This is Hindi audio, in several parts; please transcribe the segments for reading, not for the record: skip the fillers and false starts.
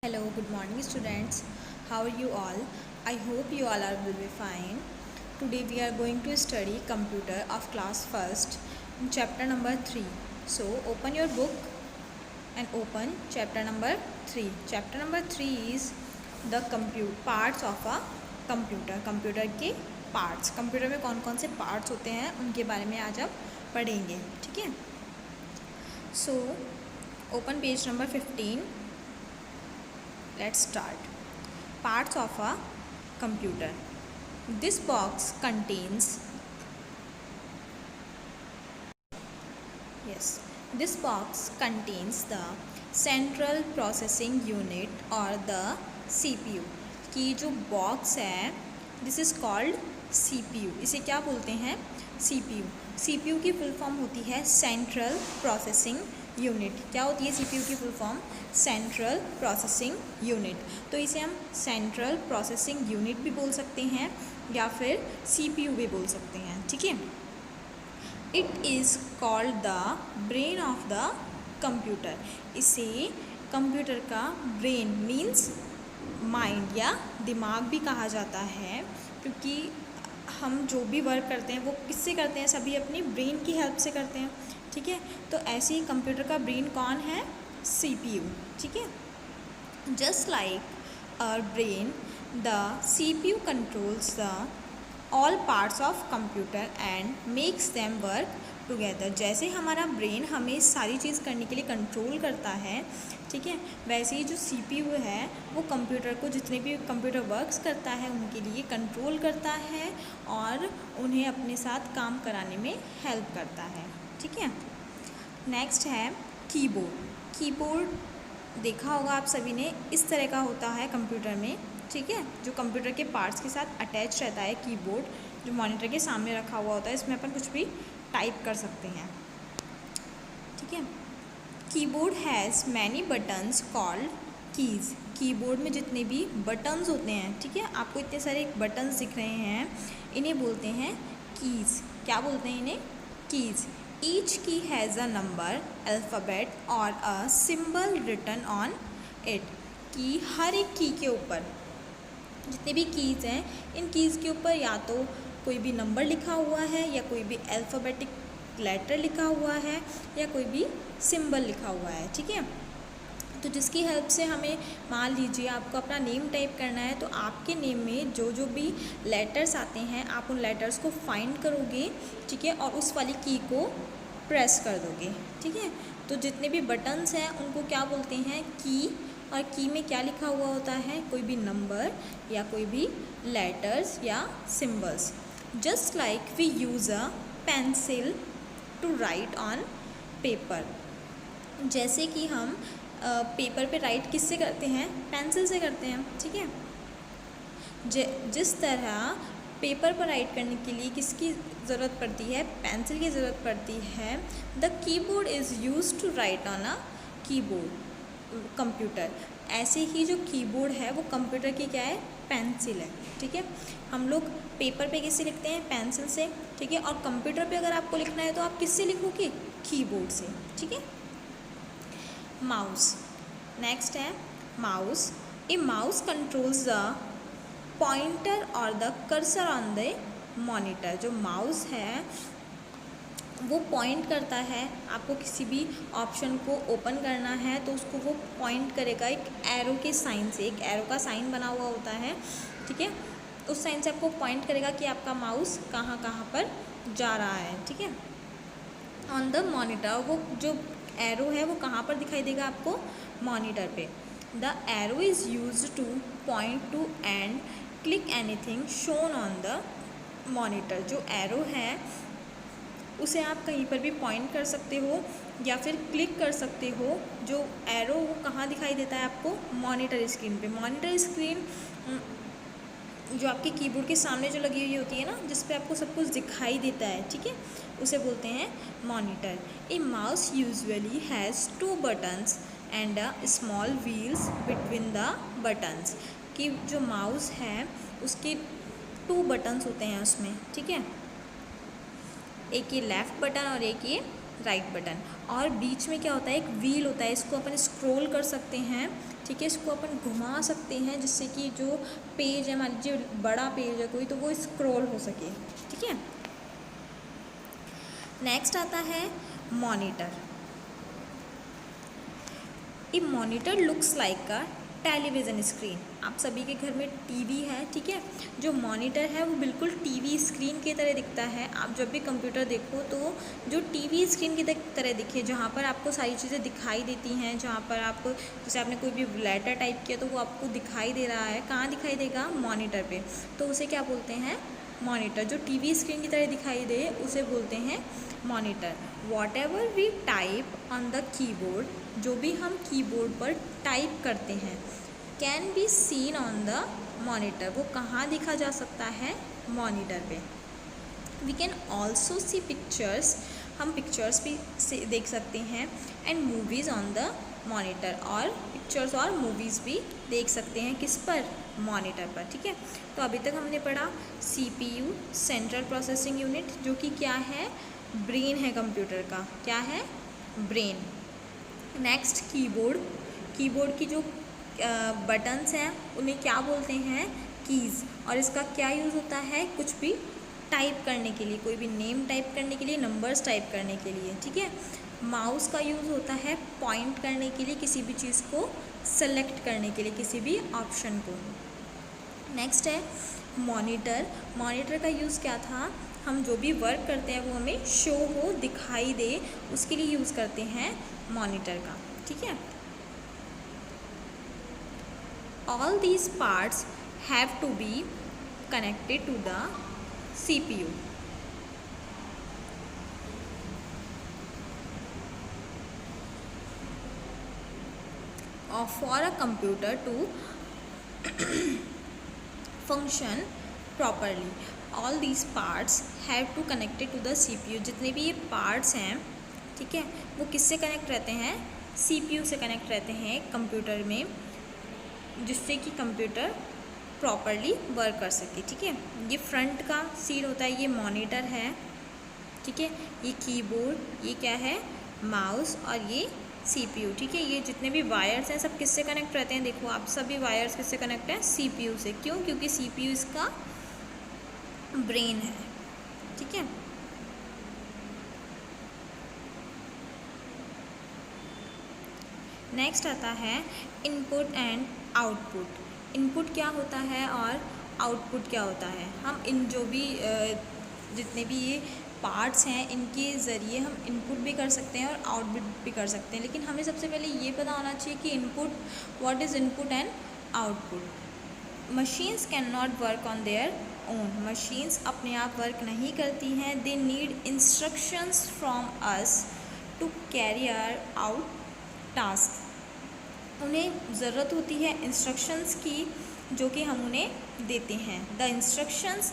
Hello, good morning students. How are you all? I hope you all will be fine. Today we are going to study computer of class first in chapter number 3. So open your book and open chapter number 3. Chapter number 3 is the parts of a computer. Computer के parts. Computer में कौन कौन से parts होते हैं उनके बारे में आज हम पढ़ेंगे. ठीक है. So open page number 15. Let's start. Parts of a computer. This box contains this box contains the central processing unit or the CPU. की जो box है this is called CPU. इसे क्या बोलते हैं? CPU. CPU की फुल फॉर्म होती है सेंट्रल प्रोसेसिंग यूनिट. क्या होती है CPU की full form? Central processing unit. तो इसे हम सेंट्रल प्रोसेसिंग यूनिट भी बोल सकते हैं या फिर CPU भी बोल सकते हैं. ठीक है. It is called the brain of the computer. इसे कंप्यूटर का ब्रेन मीन्स माइंड या दिमाग भी कहा जाता है, क्योंकि हम जो भी वर्क करते हैं वो किससे करते हैं? सभी अपनी ब्रेन की हेल्प से करते हैं. ठीक है. तो ऐसे ही कंप्यूटर का ब्रेन कौन है? CPU. ठीक है. Just like our brain the CPU controls the all parts of computer and makes them work together. जैसे हमारा ब्रेन हमें सारी चीज़ करने के लिए कंट्रोल करता है, ठीक है, वैसे ही जो CPU है वो कंप्यूटर को जितने भी कंप्यूटर वर्क्स करता है उनके लिए कंट्रोल करता है और उन्हें अपने साथ काम कराने में हेल्प करता है. ठीक है. नेक्स्ट है कीबोर्ड. कीबोर्ड देखा होगा आप सभी ने, इस तरह का होता है कंप्यूटर में. ठीक है. जो कंप्यूटर के पार्ट्स के साथ अटैच रहता है कीबोर्ड, जो मॉनिटर के सामने रखा हुआ होता है. इसमें अपन कुछ भी टाइप कर सकते हैं. ठीक है. Keyboard has many buttons called keys. Keyboard में जितने भी बटन्स होते हैं, ठीक है, आपको इतने सारे बटन्स दिख रहे हैं, इन्हें बोलते हैं कीज़. क्या बोलते हैं इन्हें? Keys. Each key has a number, alphabet और a symbol written on it. की हर एक की के ऊपर, जितने भी कीज़ हैं, इन कीज़ के ऊपर या तो कोई भी नंबर लिखा हुआ है या कोई भी अल्फ़ाबेटिक लेटर लिखा हुआ है या कोई भी सिंबल लिखा हुआ है. ठीक है. तो जिसकी हेल्प से हमें, मान लीजिए आपको अपना नेम टाइप करना है, तो आपके नेम में जो जो भी लेटर्स आते हैं आप उन लेटर्स को फाइंड करोगे. ठीक है. और उस वाली की को प्रेस कर दोगे. ठीक है. तो जितने भी बटन्स हैं उनको क्या बोलते हैं? की. और की में क्या लिखा हुआ होता है? कोई भी नंबर या कोई भी लेटर्स या symbols. Just like we use a pencil to write on paper. जैसे कि हम पेपर पे राइट किससे करते हैं? पेंसिल से करते हैं. ठीक है. जिस तरह पेपर पर राइट करने के लिए किसकी ज़रूरत पड़ती है? पेंसिल की ज़रूरत पड़ती है. The keyboard is used to write on a keyboard computer. ऐसे ही जो कीबोर्ड है वो कंप्यूटर की क्या है? पेंसिल है. ठीक है. हम लोग पेपर पे किससे लिखते हैं? पेंसिल से. ठीक है. और कंप्यूटर पे अगर आपको लिखना है तो आप किससे लिखोगे? कीबोर्ड से. ठीक है. माउस. नेक्स्ट है mouse. A mouse controls the pointer और the cursor on the monitor. जो माउस है वो पॉइंट करता है. आपको किसी भी ऑप्शन को ओपन करना है तो उसको वो पॉइंट करेगा एक एरो के साइन से. एक एरो का साइन बना हुआ होता है. ठीक है. उस साइन से आपको पॉइंट करेगा कि आपका माउस कहाँ कहाँ पर जा रहा है. ठीक है. ऑन द मॉनिटर, वो जो एरो है वो कहाँ पर दिखाई देगा आपको? मॉनिटर पे. The arrow is used two point two and click anything shown on the monitor. जो एरो है उसे आप कहीं पर भी पॉइंट कर सकते हो या फिर क्लिक कर सकते हो. जो एरो वो कहाँ दिखाई देता है आपको? मॉनिटर स्क्रीन पे. मॉनिटर स्क्रीन जो आपके कीबोर्ड के सामने जो लगी हुई होती है ना, जिस पे आपको सब कुछ दिखाई देता है. ठीक है. उसे बोलते हैं monitor. A mouse usually has 2 buttons and a small wheels between the buttons. कि जो माउस है उसके 2 बटन्स होते हैं उसमें. ठीक है. एक ये लेफ़्ट बटन और एक ये राइट बटन। और बीच में क्या होता है, एक व्हील होता है, इसको अपन स्क्रॉल कर सकते हैं, ठीक है, इसको अपन घुमा सकते हैं जिससे कि जो पेज है, मान लीजिए बड़ा पेज है कोई, तो वो स्क्रॉल हो सके, ठीक है। नेक्स्ट आता है monitor. A monitor looks like a television screen. आप सभी के घर में टीवी है, ठीक है। जो मॉनिटर है वो बिल्कुल टीवी स्क्रीन की तरह दिखता है। आप जब भी कंप्यूटर देखो तो जो टीवी स्क्रीन की तरह दिखे, जहाँ पर आपको सारी चीज़ें दिखाई देती हैं, जहाँ पर आपको, जैसे आपने कोई भी लेटर टाइप किया तो वो आपको दिखाई दे रहा है, कहाँ दिखाई देगा, मॉनिटर पे, तो उसे क्या बोलते हैं, मॉनिटर। जो टीवी स्क्रीन की तरह दिखाई दे उसे बोलते हैं monitor. Whatever we type on the keyboard, जो भी हम कीबोर्ड पर टाइप करते हैं, can be seen on the monitor, वो कहाँ देखा जा सकता है, मॉनिटर पे। We can also see pictures, हम पिक्चर्स भी से देख सकते हैं, and movies on the monitor, और पिक्चर्स और मूवीज़ भी देख सकते हैं किस पर, मॉनिटर पर, ठीक है। तो अभी तक हमने पढ़ा सीपीयू, सेंट्रल प्रोसेसिंग यूनिट, जो कि क्या है, ब्रेन है कंप्यूटर का, क्या है, ब्रेन। नेक्स्ट कीबोर्ड, कीबोर्ड की जो बटन्स हैं उन्हें क्या बोलते हैं, कीज़, और इसका क्या यूज़ होता है, कुछ भी टाइप करने के लिए, कोई भी नेम टाइप करने के लिए, नंबर्स टाइप करने के लिए, ठीक है। माउस का यूज़ होता है पॉइंट करने के लिए, किसी भी चीज़ को सेलेक्ट करने के लिए, किसी भी ऑप्शन को। नेक्स्ट है मॉनिटर। मॉनिटर का यूज़ क्या था, हम जो भी वर्क करते हैं वो हमें शो हो, दिखाई दे, उसके लिए यूज़ करते हैं मॉनिटर का, ठीक है। All these parts have to be connected to the CPU। or for a computer to function properly, all these parts have to connected to the CPU। जितने भी ये parts हैं, ठीक है, वो किससे कनेक्ट रहते हैं, CPU से कनेक्ट रहते हैं कंप्यूटर में, जिससे कि कंप्यूटर प्रॉपरली वर्क कर सके, ठीक है। ये फ्रंट का सील होता है, ये मॉनिटर है, ठीक है, ये कीबोर्ड, ये क्या है, माउस, और ये CPU, ठीक है। ये जितने भी वायर्स हैं सब किससे कनेक्ट रहते हैं, देखो आप सभी वायर्स किससे कनेक्ट हैं, CPU से। क्यों, क्योंकि CPU इसका ब्रेन है, ठीक है। नेक्स्ट आता है इनपुट एंड आउटपुट। इनपुट क्या होता है और आउटपुट क्या होता है। हम इन जो भी जितने भी ये पार्ट्स हैं इनके ज़रिए हम इनपुट भी कर सकते हैं और आउटपुट भी कर सकते हैं, लेकिन हमें सबसे पहले ये पता होना चाहिए कि input, what is input and output. Machines can not work on their own. Machines अपने आप वर्क नहीं करती हैं, they need instructions from us to carry out task. उन्हें ज़रूरत होती है इंस्ट्रक्शंस की, जो कि हम उन्हें देते हैं। द इंस्ट्रक्शंस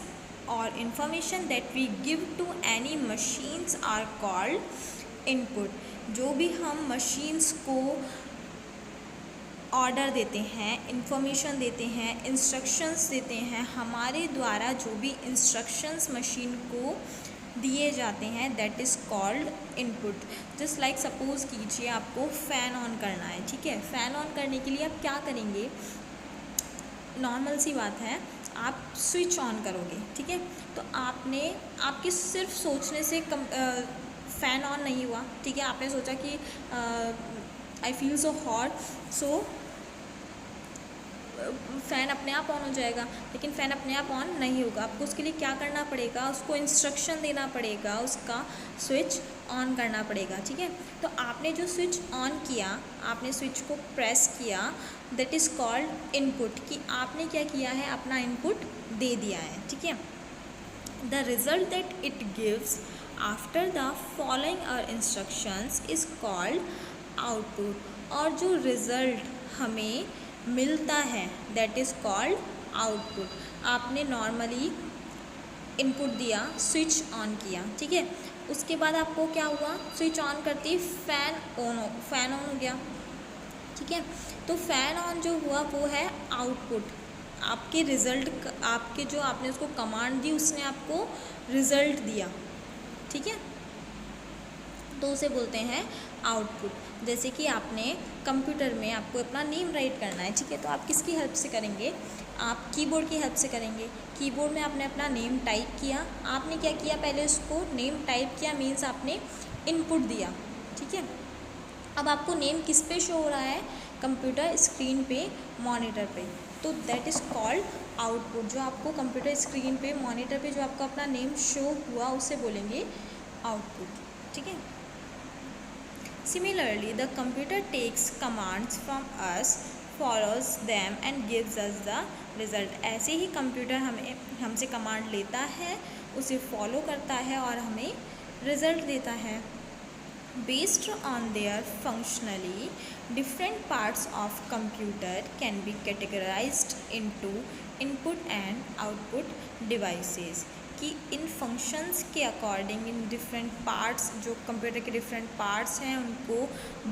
और information that we give to any machines are called input. जो भी हम मशीन्स को ऑर्डर देते हैं, इंफॉर्मेशन देते हैं, इंस्ट्रक्शंस देते हैं, हमारे द्वारा जो भी इंस्ट्रक्शंस मशीन को दिए जाते हैं, that is called input. Just like suppose कीजिए आपको फ़ैन ऑन करना है, ठीक है। फ़ैन ऑन करने के लिए आप क्या करेंगे, नॉर्मल सी बात है, आप स्विच ऑन करोगे, ठीक है। तो आपके सिर्फ सोचने से फ़ैन ऑन नहीं हुआ, ठीक है। आपने सोचा कि I feel so hot, so fan अपने आप ऑन हो जाएगा, लेकिन फ़ैन अपने आप ऑन नहीं होगा। आपको उसके लिए क्या करना पड़ेगा, उसको इंस्ट्रक्शन देना पड़ेगा, उसका स्विच ऑन करना पड़ेगा, ठीक है। तो आपने जो स्विच ऑन किया, आपने स्विच को प्रेस किया, दैट इज़ कॉल्ड इनपुट, कि आपने क्या किया है, अपना इनपुट दे दिया है, ठीक है। The result that it gives after the following our instructions is called output. और जो रिज़ल्ट हमें मिलता है दैट इज़ कॉल्ड आउटपुट। आपने नॉर्मली इनपुट दिया, स्विच ऑन किया, ठीक है। उसके बाद आपको क्या हुआ, स्विच ऑन करते ही फ़ैन ऑन हो गया, ठीक है। तो फ़ैन ऑन जो हुआ वो है आउटपुट। आपके रिज़ल्ट, आपके जो आपने उसको कमांड दी उसने आपको रिज़ल्ट दिया, ठीक है। तो उसे बोलते हैं आउटपुट। जैसे कि आपने कंप्यूटर में आपको अपना नेम राइट करना है, ठीक है, तो आप किसकी हेल्प से करेंगे? आप कीबोर्ड की हेल्प से करेंगे। कीबोर्ड में आपने अपना नेम टाइप किया, आपने क्या किया, पहले उसको नेम टाइप किया मीन्स आपने इनपुट दिया, ठीक है। अब आपको नेम किस पे शो हो रहा है? कंप्यूटर स्क्रीन पे, मॉनिटर पे, तो दैट इज़ कॉल्ड आउटपुट। जो आपको कंप्यूटर स्क्रीन पे, मॉनिटर पे जो आपको अपना नेम शो हुआ उसे बोलेंगे आउटपुट, ठीक है। Similarly, the computer takes commands from us, follows them and gives us the result. ऐसे ही कंप्यूटर हमसे कमांड लेता है, उसे फॉलो करता है और हमें रिजल्ट देता है। Based on their functionally, different parts of computer can be categorized into input and output devices. कि इन फंक्शंस के अकॉर्डिंग इन डिफरेंट पार्ट्स, जो कंप्यूटर के डिफरेंट पार्ट्स हैं उनको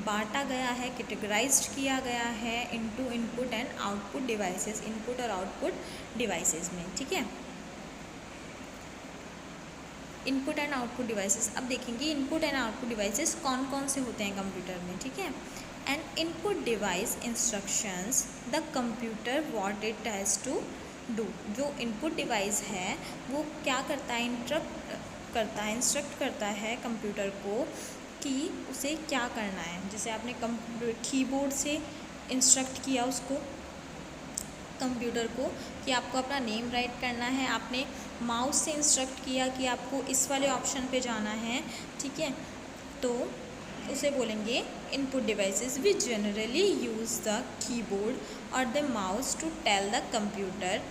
बांटा गया है, कैटेगराइज्ड किया गया है into input and output devices, input और आउटपुट डिवाइसेस में, ठीक है। इनपुट एंड आउटपुट डिवाइसेस, अब देखेंगे इनपुट एंड आउटपुट डिवाइसेस कौन कौन से होते हैं कंप्यूटर में, ठीक है। And input device instructions the computer what it has to do. जो इनपुट डिवाइस है वो क्या करता है? इंस्ट्रक्ट करता है कंप्यूटर को कि उसे क्या करना है। जैसे आपने कीबोर्ड से इंस्ट्रक्ट किया उसको, कंप्यूटर को, कि आपको अपना नेम राइट करना है, आपने माउस से इंस्ट्रक्ट किया कि आपको इस वाले ऑप्शन पे जाना है, ठीक है, तो उसे बोलेंगे input devices. We generally use the keyboard और the mouse to tell the computer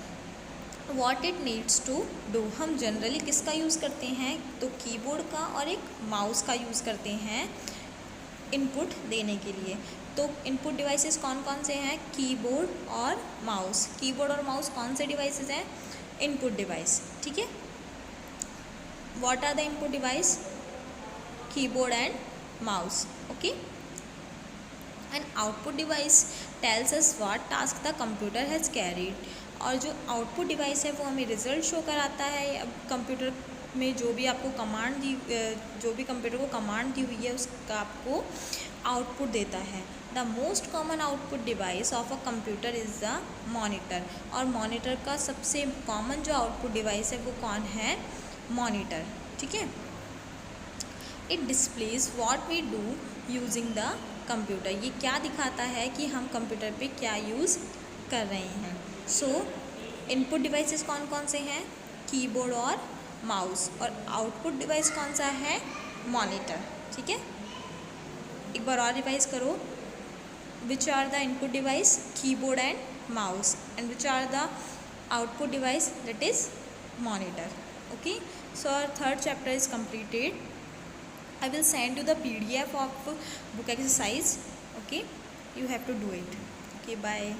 what it needs to do. हम जनरली किसका यूज़ करते हैं? तो कीबोर्ड का और एक माउस का यूज़ करते हैं इनपुट देने के लिए। तो इनपुट डिवाइसेस कौन कौन से हैं? कीबोर्ड और माउस। कीबोर्ड और माउस कौन से डिवाइसेस हैं? इनपुट डिवाइस, ठीक है। What are the input device? Keyboard and mouse, okay. And output device tells us what task the computer has carried. और जो आउटपुट डिवाइस है वो हमें रिजल्ट शो कराता है। अब कंप्यूटर में जो भी आपको कमांड दी, जो भी कंप्यूटर को कमांड दी हुई है उसका आपको आउटपुट देता है। The most common output device of a computer is the monitor. और मॉनिटर का सबसे कॉमन जो आउटपुट डिवाइस है वो कौन है? मॉनिटर, ठीक है। It displays what we do using the computer. ये क्या दिखाता है कि हम कंप्यूटर पे क्या यूज़ कर रहे हैं। सो इनपुट डिवाइसेस कौन कौन से हैं? कीबोर्ड और माउस। और आउटपुट डिवाइस कौन सा है? मॉनिटर, ठीक है। एक बार और रिवाइज करो। Which are the input device? Keyboard and mouse. And which are the output device? That is monitor, okay. So our third chapter is completed. I will send you the PDF of book exercise, okay. You have to do it, okay. Bye.